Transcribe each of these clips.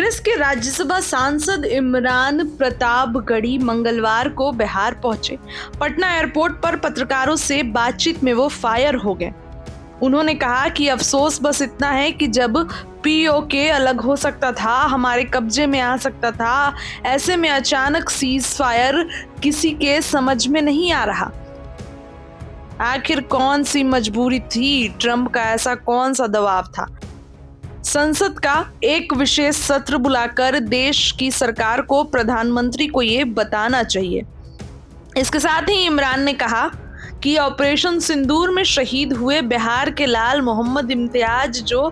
कांग्रेस के राज्यसभा सांसद इमरान प्रतापगढ़ी मंगलवार को बिहार पहुंचे। पटना एयरपोर्ट पर पत्रकारों से बातचीत में वो फायर हो गए। उन्होंने कहा कि अफसोस बस इतना है कि जब पीओके अलग हो सकता था, हमारे कब्जे में आ सकता था, ऐसे में अचानक सीज फायर किसी के समझ में नहीं आ रहा। आखिर कौन सी मजबूरी थी? ट्रंप का ऐसा कौन सा दबाव था? संसद का एक विशेष सत्र बुलाकर देश की सरकार को प्रधानमंत्री को ये बताना चाहिए। इसके साथ ही इमरान ने कहा कि ऑपरेशन सिंदूर में शहीद हुए बिहार के लाल मोहम्मद इम्तियाज, जो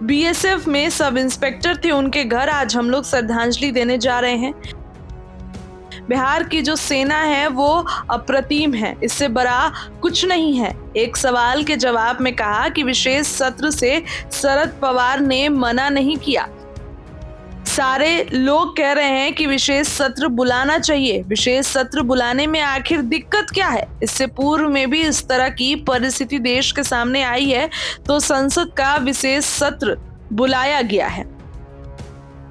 बीएसएफ में सब इंस्पेक्टर थे, उनके घर आज हम लोग श्रद्धांजलि देने जा रहे हैं। बिहार की जो सेना है वो अप्रतिम है, इससे बड़ा कुछ नहीं है। एक सवाल के जवाब में कहा कि विशेष सत्र से शरद पवार ने मना नहीं किया। सारे लोग कह रहे हैं कि विशेष सत्र बुलाना चाहिए। विशेष सत्र बुलाने में आखिर दिक्कत क्या है? इससे पूर्व में भी इस तरह की परिस्थिति देश के सामने आई है तो संसद का विशेष सत्र बुलाया गया है।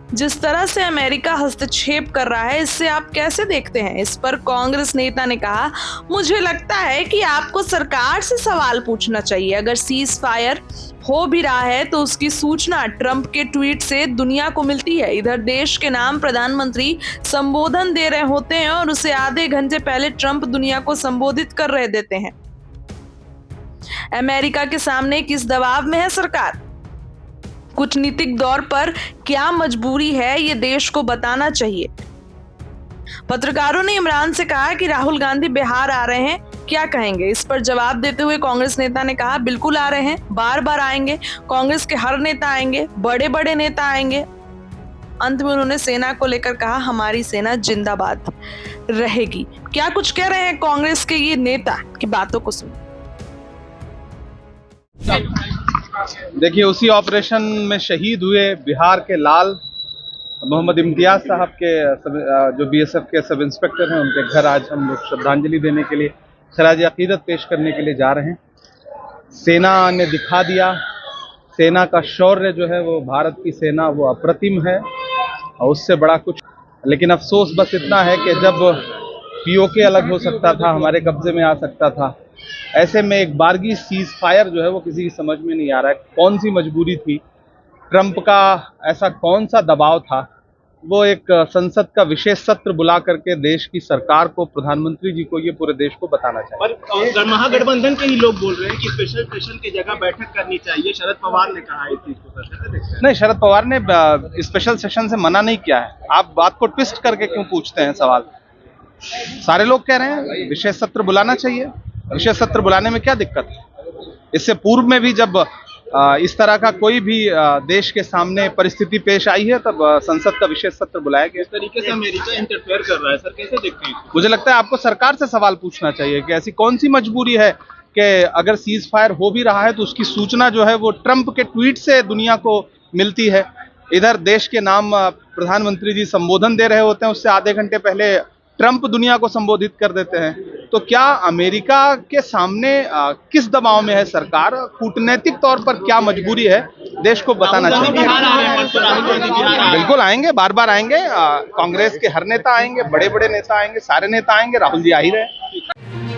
जिस तरह से अमेरिका हस्तक्षेप कर रहा है, इससे आप कैसे देखते हैं? इस पर कांग्रेस नेता ने कहा, मुझे लगता है कि आपको सरकार से सवाल पूछना चाहिए। अगर सीज फायर हो भी रहा है तो उसकी सूचना ट्रंप के ट्वीट से दुनिया को मिलती है। इधर देश के नाम प्रधानमंत्री संबोधन दे रहे होते हैं और उसे आधे घंटे पहले ट्रंप दुनिया को संबोधित कर रहे देते हैं। अमेरिका के सामने किस दबाव में है सरकार? कूटनीतिक दौर पर क्या मजबूरी है, ये देश को बताना चाहिए। पत्रकारों ने इमरान से कहा कि राहुल गांधी बिहार आ रहे हैं, क्या कहेंगे? इस पर जवाब देते हुए कांग्रेस नेता ने कहा, बिल्कुल आ रहे हैं, बार बार आएंगे। कांग्रेस के हर नेता आएंगे, बड़े बड़े नेता आएंगे। अंत में उन्होंने सेना को लेकर कहा, हमारी सेना जिंदाबाद रहेगी। क्या कुछ कह रहे हैं कांग्रेस के ये नेता की बातों को सुन। देखिए, उसी ऑपरेशन में शहीद हुए बिहार के लाल मोहम्मद इम्तियाज साहब के जो बीएसएफ के सब इंस्पेक्टर हैं, उनके घर आज हम लोग श्रद्धांजलि देने के लिए, खराज अकीदत पेश करने के लिए जा रहे हैं। सेना ने दिखा दिया, सेना का शौर्य जो है वो, भारत की सेना वो अप्रतिम है और उससे बड़ा कुछ। लेकिन अफसोस बस इतना है कि जब पीओके अलग हो सकता था, हमारे कब्जे में आ सकता था, ऐसे में एक बारगी सीज फायर जो है वो किसी की समझ में नहीं आ रहा है। कौन सी मजबूरी थी? ट्रंप का ऐसा कौन सा दबाव था? वो एक संसद का विशेष सत्र बुला करके देश की सरकार को, प्रधानमंत्री जी को, ये पूरे देश को बताना चाहिए। और महागठबंधन के ही लोग बोल रहे हैं कि स्पेशल सेशन की जगह बैठक करनी चाहिए। शरद पवार ने कहा है इस चीज को। नहीं, शरद पवार ने स्पेशल सेशन से मना नहीं किया है। आप बात को ट्विस्ट करके क्यों पूछते हैं सवाल? सारे लोग कह रहे हैं विशेष सत्र बुलाना चाहिए। विशेष सत्र बुलाने में क्या दिक्कत है? इससे पूर्व में भी जब इस तरह का कोई भी देश के सामने परिस्थिति पेश आई है, तब संसद का विशेष सत्र बुलाया गया। इस तरीके से अमेरिका इंटरफेयर कर रहा है सर, कैसे देखते हैं? मुझे लगता है आपको सरकार से सवाल पूछना चाहिए कि ऐसी कौन सी मजबूरी है कि अगर सीज फायर हो भी रहा है तो उसकी सूचना जो है वो ट्रंप के ट्वीट से दुनिया को मिलती है। इधर देश के नाम प्रधानमंत्री जी संबोधन दे रहे होते हैं, उससे आधे घंटे पहले ट्रंप दुनिया को संबोधित कर देते हैं। तो क्या अमेरिका के सामने किस दबाव में है सरकार? कूटनैतिक तौर पर क्या मजबूरी है, देश को बताना चाहिए। बिल्कुल आएंगे, बार बार आएंगे। कांग्रेस के हर नेता आएंगे, बड़े बड़े नेता आएंगे, सारे नेता आएंगे। राहुल जी आ ही रहे हैं।